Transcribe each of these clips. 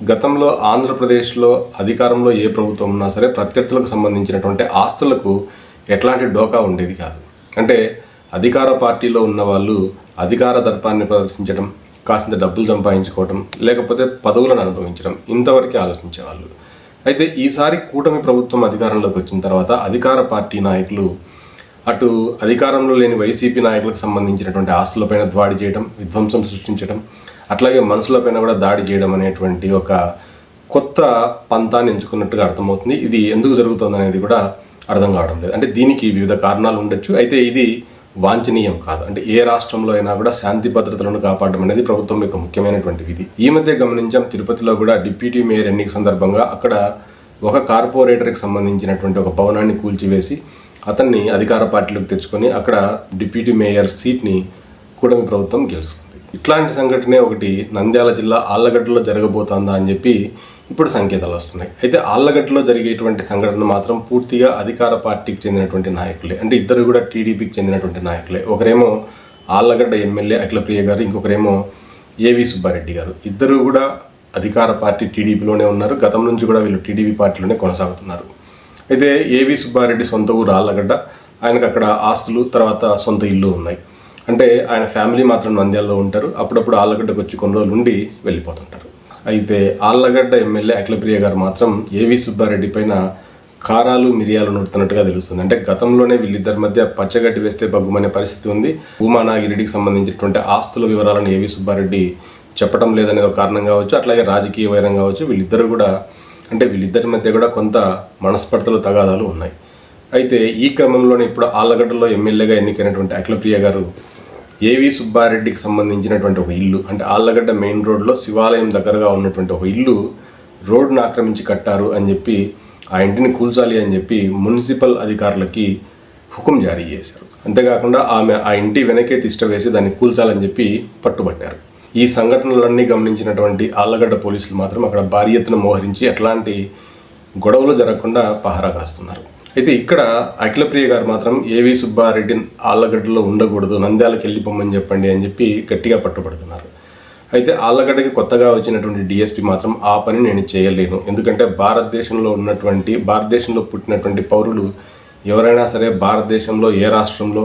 గతంలో ఆంధ్రప్రదేశ్లో అధికారంలో ఏ ప్రభుత్వం ఉన్నా సరే ప్రత్యర్థులకు సంబంధించినటువంటి ఆస్తులకు ఎట్లాంటి డోకా ఉండేది కాదు. అంటే అధికార పార్టీలో ఉన్న వాళ్ళు అధికార దర్పాన్ని ప్రదర్శించడం, కాసింత డబ్బులు సంపాదించుకోవడం, లేకపోతే పదవులను అనుభవించడం ఇంతవరకే ఆలోచించేవాళ్ళు. అయితే ఈసారి కూటమి ప్రభుత్వం అధికారంలోకి వచ్చిన తర్వాత అధికార పార్టీ నాయకులు అటు అధికారంలో లేని వైసీపీ నాయకులకు సంబంధించినటువంటి ఆస్తులపైన దాడి చేయడం, విధ్వంసం సృష్టించడం, అట్లాగే మనుషులపైన కూడా దాడి చేయడం అనేటువంటి ఒక కొత్త పంతాన్ని ఎంచుకున్నట్టుగా అర్థమవుతుంది. ఇది ఎందుకు జరుగుతుంది అనేది కూడా అర్థం కావడం లేదు. అంటే దీనికి వివిధ కారణాలు ఉండొచ్చు. అయితే ఇది వాంఛనీయం కాదు. అంటే ఏ రాష్ట్రంలో అయినా కూడా శాంతి భద్రతలను కాపాడడం అనేది ప్రభుత్వం యొక్క ముఖ్యమైనటువంటి విధి. ఈ మధ్య గమనించాం, తిరుపతిలో కూడా డిప్యూటీ మేయర్ ఎన్నిక సందర్భంగా అక్కడ ఒక కార్పొరేటర్కి సంబంధించినటువంటి ఒక భవనాన్ని కూల్చివేసి అతన్ని అధికార పార్టీలోకి తెచ్చుకొని అక్కడ డిప్యూటీ మేయర్ సీట్ని కూటమి ప్రభుత్వం గెలుచుకుంది. ఇట్లాంటి సంఘటనే ఒకటి నంద్యాల జిల్లా ఆళ్లగడ్డలో జరగబోతుందా అని చెప్పి ఇప్పుడు సంకేతాలు వస్తున్నాయి. అయితే ఆళ్లగడ్డలో జరిగేటువంటి సంఘటన మాత్రం పూర్తిగా అధికార పార్టీకి చెందినటువంటి నాయకులే. అంటే ఇద్దరు కూడా టీడీపీకి చెందినటువంటి నాయకులే. ఒకరేమో ఆళ్లగడ్డ ఎమ్మెల్యే అఖిలప్రియ గారు, ఇంకొకరేమో ఏవి సుబ్బారెడ్డి గారు. ఇద్దరు కూడా అధికార పార్టీ టీడీపీలోనే ఉన్నారు. గతం నుంచి కూడా వీళ్ళు టీడీపీ పార్టీలోనే కొనసాగుతున్నారు. అయితే ఏవి సుబ్బారెడ్డి సొంత ఊరు ఆళ్లగడ్డ. ఆయనకు అక్కడ ఆస్తులు, తర్వాత సొంత ఇల్లు ఉన్నాయి. అంటే ఆయన ఫ్యామిలీ మాత్రం నంద్యాలలో ఉంటారు. అప్పుడప్పుడు ఆళ్లగడ్డకు వచ్చి కొన్ని రోజులు ఉండి వెళ్ళిపోతుంటారు. అయితే ఆళ్లగడ్డ ఎమ్మెల్యే అఖిలప్రియ గారు మాత్రం ఏవి సుబ్బారెడ్డి పైన కారాలు మిరియాలు నూడుతున్నట్టుగా తెలుస్తుంది. అంటే గతంలోనే వీళ్ళిద్దరి మధ్య పచ్చగడ్డి వేస్తే బగ్గుమనే పరిస్థితి ఉంది. భూమా నాగిరెడ్డికి సంబంధించినటువంటి ఆస్తుల వివరాలను ఏవి సుబ్బారెడ్డి చెప్పడం లేదనే ఒక కారణం కావచ్చు, అట్లాగే రాజకీయ వైరం కావచ్చు. వీళ్ళిద్దరి మధ్య కూడా కొంత మనస్పర్ధలు, తగాదాలు ఉన్నాయి. అయితే ఈ క్రమంలోనే ఇప్పుడు ఆళ్లగడ్డలో ఎమ్మెల్యేగా ఎన్నికైనటువంటి అఖిలప్రియ గారు ఏవి సుబ్బారెడ్డికి సంబంధించినటువంటి ఒక ఇల్లు, అంటే ఆళ్లగడ్డ మెయిన్ రోడ్లో శివాలయం దగ్గరగా ఉన్నటువంటి ఒక ఇల్లు రోడ్డును ఆక్రమించి కట్టారు అని చెప్పి ఆ ఇంటిని కూల్చాలి అని చెప్పి మున్సిపల్ అధికారులకి హుకుం జారీ చేశారు. అంతేకాకుండా ఆమె ఆ ఇంటి వెనకే తిష్ట వేసి దాన్ని కూల్చాలని చెప్పి పట్టుబట్టారు. ఈ సంఘటనలన్నీ గమనించినటువంటి ఆళ్లగడ్డ పోలీసులు మాత్రం అక్కడ భారీ ఎత్తున మోహరించి ఎట్లాంటి గొడవలు జరగకుండా పహారా కాస్తున్నారు. అయితే ఇక్కడ అఖిలప్రియ గారు మాత్రం ఏవి సుబ్బారెడ్డి ఆళ్లగడ్డలో ఉండకూడదు, నంద్యాలకు వెళ్ళిపోమని చెప్పండి అని చెప్పి గట్టిగా పట్టుబడుతున్నారు. అయితే ఆళ్లగడ్డకి కొత్తగా వచ్చినటువంటి డిఎస్పీ మాత్రం ఆ పని నేను చేయలేను, ఎందుకంటే భారతదేశంలో పుట్టినటువంటి పౌరులు ఎవరైనా సరే భారతదేశంలో ఏ రాష్ట్రంలో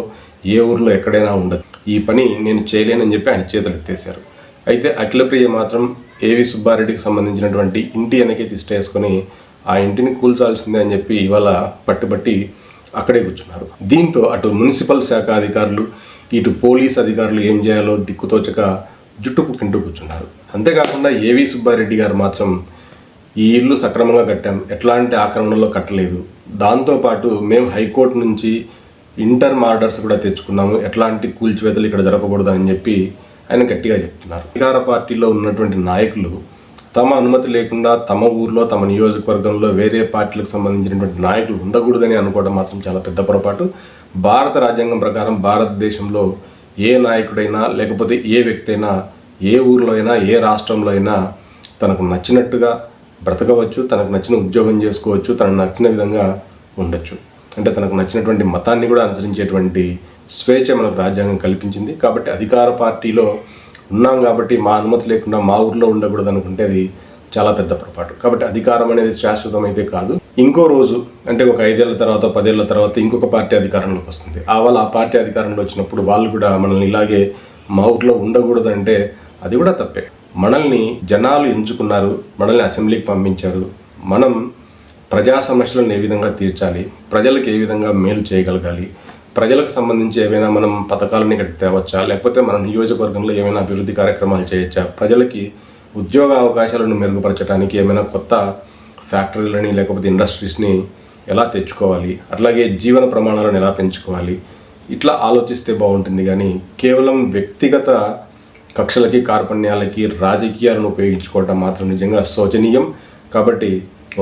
ఏ ఊర్లో ఎక్కడైనా ఉండదు, ఈ పని నేను చేయలేనని చెప్పి ఆయన చేతులు ఎత్తేశారు. అయితే అఖిలప్రియ మాత్రం ఏవి సుబ్బారెడ్డికి సంబంధించినటువంటి ఇంటి వెనకే తిష్ట వేసుకొని ఆ ఇంటిని కూల్చాల్సిందే అని చెప్పి ఇవాళ పట్టుబట్టి అక్కడే కూర్చున్నారు. దీంతో అటు మున్సిపల్ శాఖ అధికారులు, ఇటు పోలీస్ అధికారులు ఏం చేయాలో దిక్కుతోచక జుట్టు పుక్కింటూ కూర్చున్నారు. అంతేకాకుండా ఏవి సుబ్బారెడ్డి గారు మాత్రం ఈ ఇల్లు సక్రమంగా కట్టాం, ఎట్లాంటి ఆక్రమణలో కట్టలేదు, దాంతోపాటు మేము హైకోర్టు నుంచి ఇంటర్మ్ ఆర్డర్స్ కూడా తెచ్చుకున్నాము, ఎట్లాంటి కూల్చివేతలు ఇక్కడ జరగకూడదు అని చెప్పి ఆయన గట్టిగా చెప్తున్నారు. అధికార పార్టీలో ఉన్నటువంటి నాయకులు తమ అనుమతి లేకుండా తమ ఊర్లో, తమ నియోజకవర్గంలో వేరే పార్టీలకు సంబంధించినటువంటి నాయకులు ఉండకూడదని అనుకోవడం మాత్రం చాలా పెద్ద పొరపాటు. భారత రాజ్యాంగం ప్రకారం భారతదేశంలో ఏ నాయకుడైనా లేకపోతే ఏ వ్యక్తి అయినా ఏ ఊర్లో అయినా ఏ రాష్ట్రంలో అయినా తనకు నచ్చినట్టుగా బ్రతకవచ్చు, తనకు నచ్చిన ఉద్యోగం చేసుకోవచ్చు, తనకు నచ్చిన విధంగా ఉండొచ్చు. అంటే తనకు నచ్చినటువంటి మతాన్ని కూడా అనుసరించేటువంటి స్వేచ్ఛ మనకు రాజ్యాంగం కల్పించింది. కాబట్టి అధికార పార్టీలో ఉన్నాం కాబట్టి మా అనుమతి లేకుండా మా ఊర్లో ఉండకూడదు అనుకుంటే అది చాలా పెద్ద పొరపాటు. కాబట్టి అధికారం అనేది శాశ్వతం అయితే కాదు. ఇంకో రోజు అంటే ఒక 5 ఏళ్ల తర్వాత 10 ఏళ్ల తర్వాత ఇంకొక పార్టీ అధికారంలోకి వస్తుంది. ఆ పార్టీ అధికారంలో వచ్చినప్పుడు వాళ్ళు కూడా మనల్ని ఇలాగే మా ఊర్లో ఉండకూడదు అంటే అది కూడా తప్పే. మనల్ని జనాలు ఎంచుకున్నారు, మనల్ని అసెంబ్లీకి పంపించారు. మనం ప్రజా సమస్యలను ఏ విధంగా తీర్చాలి, ప్రజలకు ఏ విధంగా మేలు చేయగలగాలి, ప్రజలకు సంబంధించి ఏవైనా మనం పథకాలను ఇక్కడికి తేవచ్చా, లేకపోతే మన నియోజకవర్గంలో ఏమైనా అభివృద్ధి కార్యక్రమాలు చేయొచ్చా, ప్రజలకి ఉద్యోగ అవకాశాలను మెరుగుపరచడానికి ఏమైనా కొత్త ఫ్యాక్టరీలని లేకపోతే ఇండస్ట్రీస్ని ఎలా తెచ్చుకోవాలి, అట్లాగే జీవన ప్రమాణాలను ఎలా పెంచుకోవాలి, ఇట్లా ఆలోచిస్తే బాగుంటుంది. కానీ కేవలం వ్యక్తిగత కక్షలకి, కార్పణ్యాలకి, రాజకీయాలను ఉపయోగించుకోవడం మాత్రం నిజంగా శోచనీయం. కాబట్టి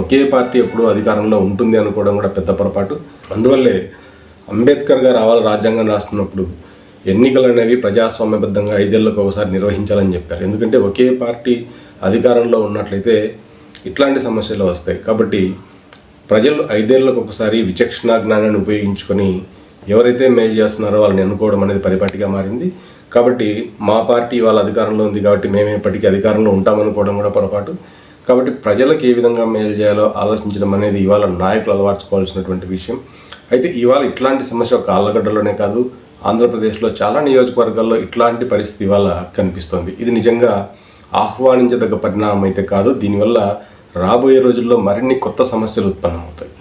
ఒకే పార్టీ ఎప్పుడూ అధికారంలో ఉంటుంది అనుకోవడం కూడా పెద్ద పొరపాటు. అందువల్లే అంబేద్కర్ గారు రాజ్యాంగం రాస్తున్నప్పుడు ఎన్నికలు అనేవి ప్రజాస్వామ్యబద్ధంగా 5 ఏళ్లకు ఒకసారి నిర్వహించాలని చెప్పారు. ఎందుకంటే ఒకే పార్టీ అధికారంలో ఉన్నట్లయితే ఇట్లాంటి సమస్యలు వస్తాయి. కాబట్టి ప్రజలు 5 ఏళ్లకు ఒకసారి విచక్షణ జ్ఞానాన్ని ఉపయోగించుకొని ఎవరైతే మేలు చేస్తున్నారో వాళ్ళని ఎన్నుకోవడం అనేది పరిపాటిగా మారింది. కాబట్టి మా పార్టీ వాళ్ళ అధికారంలో ఉంది కాబట్టి మేము ఎప్పటికీ అధికారంలో ఉంటామనుకోవడం కూడా పొరపాటు. కాబట్టి ప్రజలకు ఏ విధంగా మేలు చేయాలో ఆలోచించడం అనేది ఇవాళ నాయకులు అలవర్చుకోవాల్సినటువంటి విషయం. అయితే ఇవాళ ఇట్లాంటి సమస్య ఒక ఆళ్ళగడ్డలోనే కాదు, ఆంధ్రప్రదేశ్లో చాలా నియోజకవర్గాల్లో ఇట్లాంటి పరిస్థితి ఇవాళ కనిపిస్తోంది. ఇది నిజంగా ఆహ్వానించదగ్గ పరిణామం అయితే కాదు. దీనివల్ల రాబోయే రోజుల్లో మరిన్ని కొత్త సమస్యలు ఉత్పన్నమవుతాయి.